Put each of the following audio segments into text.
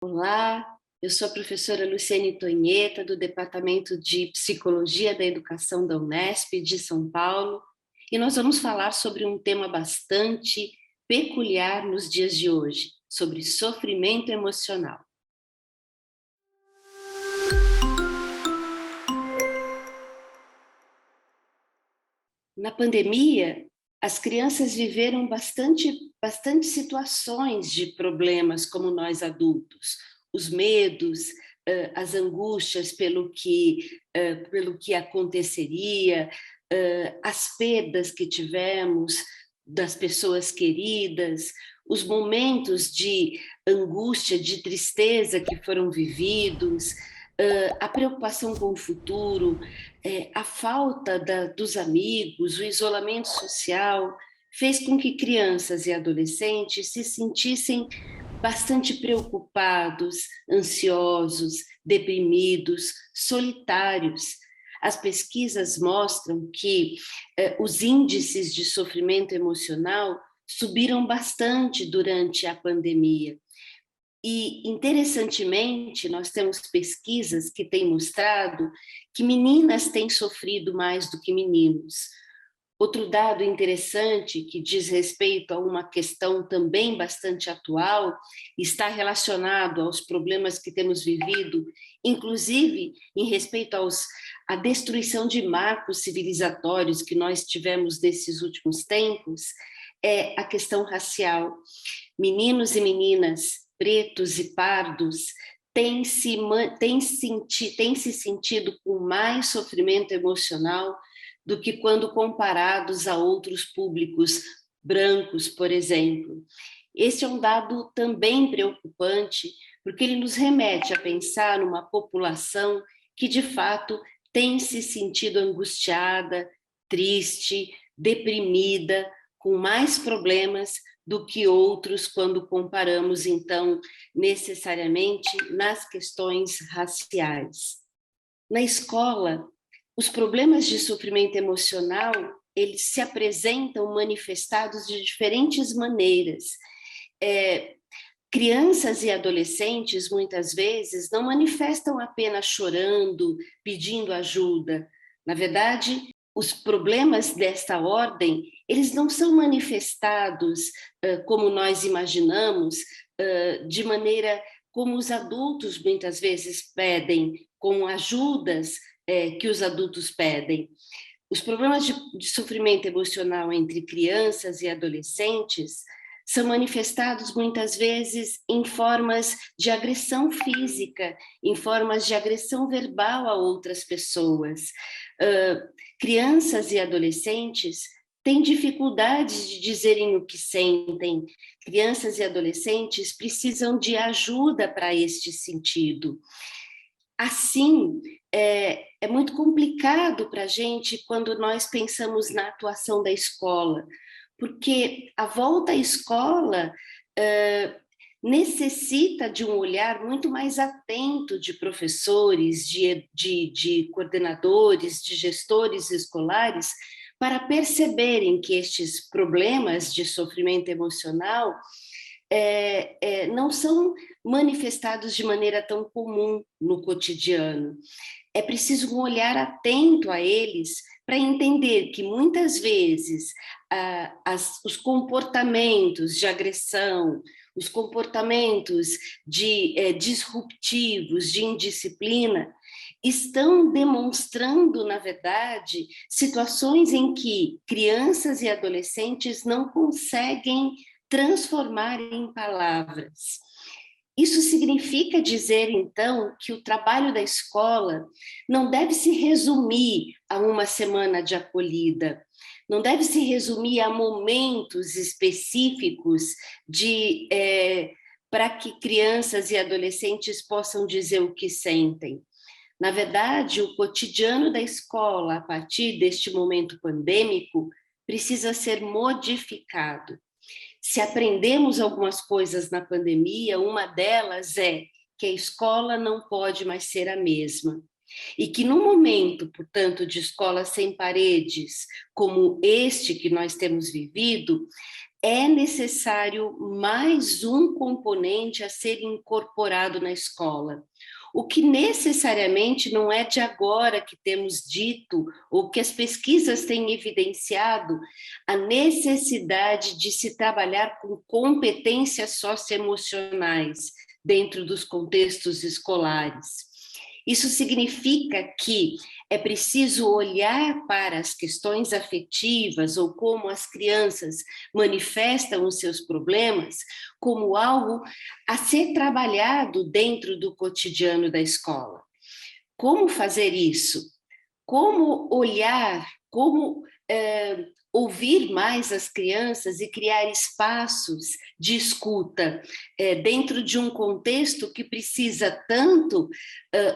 Olá, eu sou a professora Luciane Tonheta, do Departamento de Psicologia da Educação da Unesp de São Paulo, e nós vamos falar sobre um tema bastante peculiar nos dias de hoje, sobre sofrimento emocional. Na pandemia, as crianças viveram bastante situações de problemas como nós adultos, os medos, as angústias pelo que aconteceria, as perdas que tivemos das pessoas queridas, os momentos de angústia, de tristeza que foram vividos, a preocupação com o futuro, a falta dos amigos, o isolamento social, fez com que crianças e adolescentes se sentissem bastante preocupados, ansiosos, deprimidos, solitários. As pesquisas mostram que os índices de sofrimento emocional subiram bastante durante a pandemia. E, interessantemente, nós temos pesquisas que têm mostrado que meninas têm sofrido mais do que meninos. Outro dado interessante que diz respeito a uma questão também bastante atual, está relacionado aos problemas que temos vivido, inclusive em respeito à destruição de marcos civilizatórios que nós tivemos nesses últimos tempos, é a questão racial. Meninos e meninas, pretos e pardos, têm se sentido com mais sofrimento emocional do que quando comparados a outros públicos brancos, por exemplo. Esse é um dado também preocupante, porque ele nos remete a pensar numa população que, de fato, tem se sentido angustiada, triste, deprimida, com mais problemas do que outros quando comparamos, então, necessariamente nas questões raciais. Na escola, os problemas de sofrimento emocional, eles se apresentam manifestados de diferentes maneiras. Crianças e adolescentes, muitas vezes, não manifestam apenas chorando, pedindo ajuda. Na verdade, os problemas desta ordem, eles não são manifestados como nós imaginamos, de maneira como os adultos muitas vezes pedem, com ajudas que os adultos pedem. Os problemas de sofrimento emocional entre crianças e adolescentes são manifestados muitas vezes em formas de agressão física, em formas de agressão verbal a outras pessoas. Crianças e adolescentes têm dificuldades de dizerem o que sentem. Crianças e adolescentes precisam de ajuda para este sentido. Assim, é muito complicado para a gente quando nós pensamos na atuação da escola, porque a volta à escola necessita de um olhar muito mais atento de professores, de coordenadores, de gestores escolares, para perceberem que estes problemas de sofrimento emocional não são manifestados de maneira tão comum no cotidiano. É preciso um olhar atento a eles para entender que muitas vezes os comportamentos de agressão, os comportamentos disruptivos, de indisciplina, estão demonstrando, na verdade, situações em que crianças e adolescentes não conseguem transformar em palavras. Isso significa dizer, então, que o trabalho da escola não deve se resumir a uma semana de acolhida, não deve se resumir a momentos específicos para que crianças e adolescentes possam dizer o que sentem. Na verdade, o cotidiano da escola, a partir deste momento pandêmico, precisa ser modificado. Se aprendemos algumas coisas na pandemia, uma delas é que a escola não pode mais ser a mesma. E que no momento, portanto, de escola sem paredes, como este que nós temos vivido, é necessário mais um componente a ser incorporado na escola. O que necessariamente não é de agora que temos dito, ou que as pesquisas têm evidenciado, a necessidade de se trabalhar com competências socioemocionais dentro dos contextos escolares. Isso significa que é preciso olhar para as questões afetivas ou como as crianças manifestam os seus problemas como algo a ser trabalhado dentro do cotidiano da escola. Como fazer isso? Como olhar, como ouvir mais as crianças e criar espaços de escuta dentro de um contexto que precisa tanto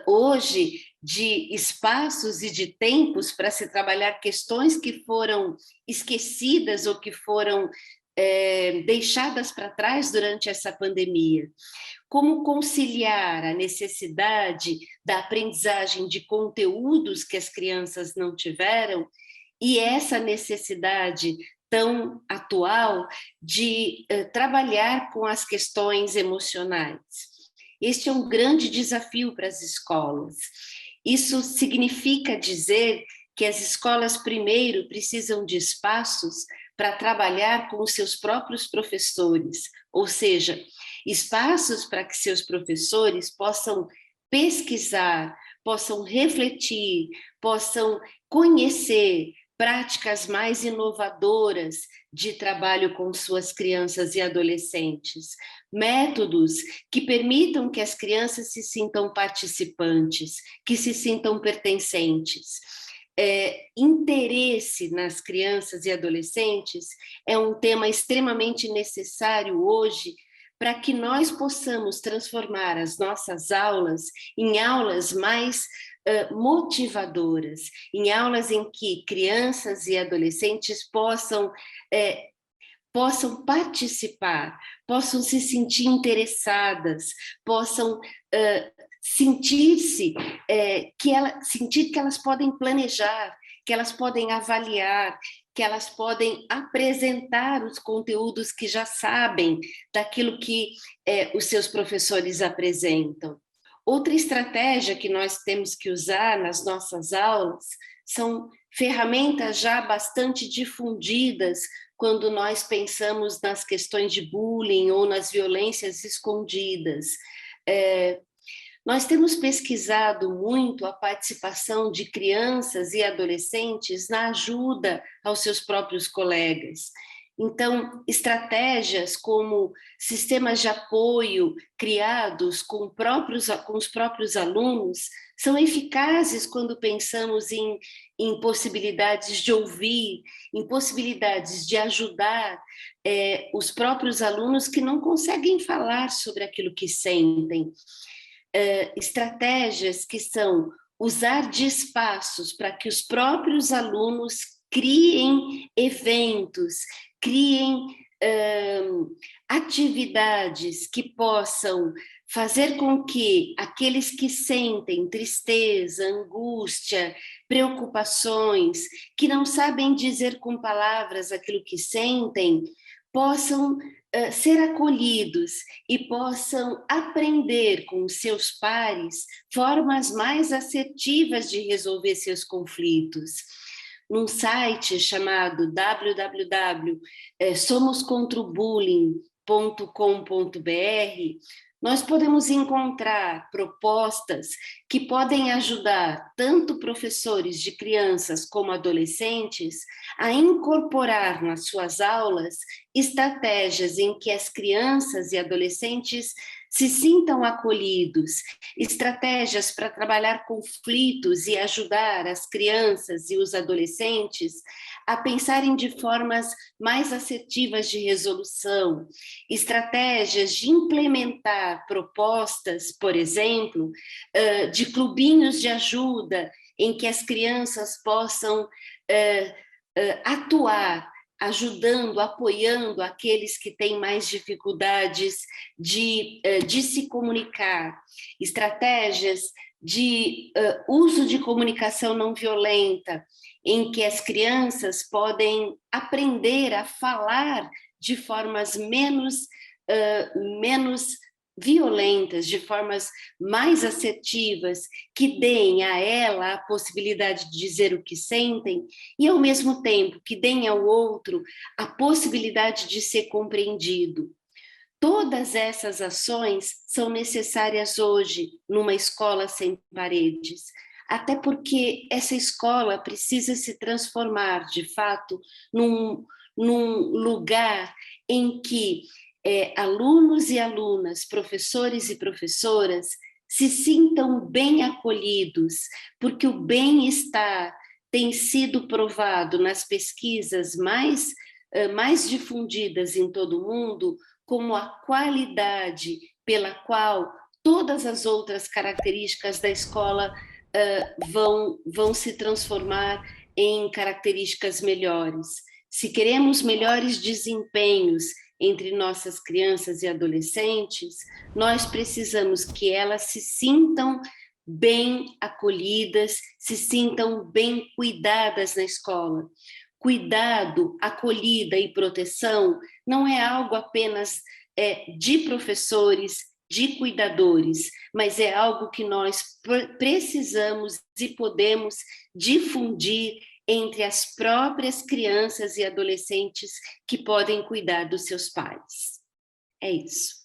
hoje de espaços e de tempos para se trabalhar questões que foram esquecidas ou que foram deixadas para trás durante essa pandemia. Como conciliar a necessidade da aprendizagem de conteúdos que as crianças não tiveram e essa necessidade tão atual de trabalhar com as questões emocionais. Este é um grande desafio para as escolas. Isso significa dizer que as escolas, primeiro, precisam de espaços para trabalhar com os seus próprios professores, ou seja, espaços para que seus professores possam pesquisar, possam refletir, possam conhecer práticas mais inovadoras de trabalho com suas crianças e adolescentes, métodos que permitam que as crianças se sintam participantes, que se sintam pertencentes. Interesse nas crianças e adolescentes é um tema extremamente necessário hoje para que nós possamos transformar as nossas aulas em aulas mais motivadoras, em aulas em que crianças e adolescentes possam participar, possam se sentir interessadas, possam sentir que elas podem planejar, que elas podem avaliar, que elas podem apresentar os conteúdos que já sabem daquilo que os seus professores apresentam. Outra estratégia que nós temos que usar nas nossas aulas são ferramentas já bastante difundidas quando nós pensamos nas questões de bullying ou nas violências escondidas. Nós temos pesquisado muito a participação de crianças e adolescentes na ajuda aos seus próprios colegas. Então, estratégias como sistemas de apoio criados com os próprios alunos são eficazes quando pensamos em possibilidades de ouvir, em possibilidades de ajudar os próprios alunos que não conseguem falar sobre aquilo que sentem. Estratégias que são usar de espaços para que os próprios alunos criem eventos, criem atividades que possam fazer com que aqueles que sentem tristeza, angústia, preocupações, que não sabem dizer com palavras aquilo que sentem, possam ser acolhidos e possam aprender com os seus pares formas mais assertivas de resolver seus conflitos. Num site chamado www.somoscontrobullying.com.br, nós podemos encontrar propostas que podem ajudar tanto professores de crianças como adolescentes a incorporar nas suas aulas estratégias em que as crianças e adolescentes se sintam acolhidos, estratégias para trabalhar conflitos e ajudar as crianças e os adolescentes a pensarem de formas mais assertivas de resolução, estratégias de implementar propostas, por exemplo, de clubinhos de ajuda em que as crianças possam atuar, ajudando, apoiando aqueles que têm mais dificuldades de se comunicar, estratégias de uso de comunicação não violenta, em que as crianças podem aprender a falar de formas menos violentas, de formas mais assertivas, que deem a ela a possibilidade de dizer o que sentem e, ao mesmo tempo, que deem ao outro a possibilidade de ser compreendido. Todas essas ações são necessárias hoje numa escola sem paredes, até porque essa escola precisa se transformar, de fato, num lugar em que alunos e alunas, professores e professoras se sintam bem acolhidos, porque o bem-estar tem sido provado nas pesquisas mais difundidas em todo o mundo como a qualidade pela qual todas as outras características da escola vão se transformar em características melhores. Se queremos melhores desempenhos entre nossas crianças e adolescentes, nós precisamos que elas se sintam bem acolhidas, se sintam bem cuidadas na escola. Cuidado, acolhida e proteção não é algo apenas de professores, de cuidadores, mas é algo que nós precisamos e podemos difundir entre as próprias crianças e adolescentes que podem cuidar dos seus pais. É isso.